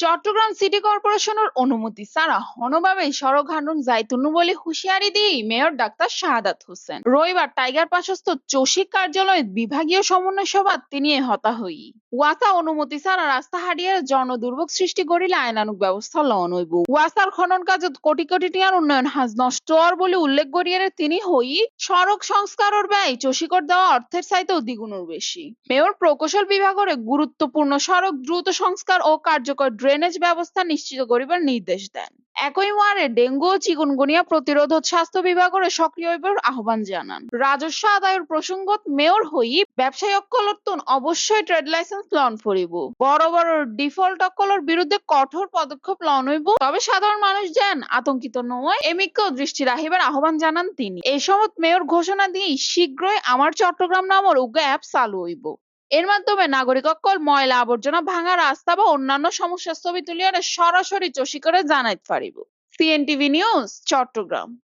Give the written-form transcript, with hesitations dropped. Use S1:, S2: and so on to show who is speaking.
S1: Chittagong city কর্পোরেশনের অনুমতি ছাড়া হনভাবে সড়ক হাঁটুন যাইতুনু বলে হুঁশিয়ারি দিয়ে মেয়র ডাক্তার শাহাদাত হোসেন রবিবার টাইগার পাশস্থ চসিক কার্যালয়ে বিভাগীয় সমন্বয় সভা তিনি এ হতা হই ওয়াসা অনুমতি ছাড়া রাস্তা হারিয়ে জনদুর্ভোগ সৃষ্টি করিলে আইনানুগ ব্যবস্থা লন হইব ওয়াসার খনন কাজত কোটি কোটি টিয়ার উন্নয়ন হাজ নষ্ট হওয়ার বলে উল্লেখ করিয়ে তিনি হই সড়ক সংস্কারের ব্যয় চসিকর দেওয়া অর্থের চাইতেও দ্বিগুণের বেশি মেয়র প্রকৌশল বিভাগের গুরুত্বপূর্ণ সড়ক দ্রুত সংস্কার ও কার্যকর ড্রেনেজ ব্যবস্থা নিশ্চিত করিবার নির্দেশ দেন একই ওয়ার্ডে ডেঙ্গু ও চিকুনগুনিয়া প্রতিরোধ স্বাস্থ্য বিভাগের সক্রিয় হইবার আহ্বান জানান রাজস্ব আদায়ের প্রসঙ্গত মেয়র হই ব্যবসায়ী অক্কলতুন অবশ্যই ট্রেড লাইসেন্স লন করিব বড় বড় ডিফল্ট অক্কলের বিরুদ্ধে কঠোর পদক্ষেপ লন হইব তবে সাধারণ মানুষ যেন আতঙ্কিত নয় এমিককেও দৃষ্টি রাখিবার আহ্বান জানান তিনি এই সময় মেয়র ঘোষণা দিয়ে শীঘ্রই আমার চট্টগ্রাম নামের উগ্র অ্যাপ চালু হইব এর মাধ্যমে নাগরিক অকল ময়লা আবর্জনা ভাঙা রাস্তা বা অন্যান্য সমস্যার ছবি তুলিয়া সরাসরি চসিকরে জানাইতে পারিব। CNTV news Chittagong.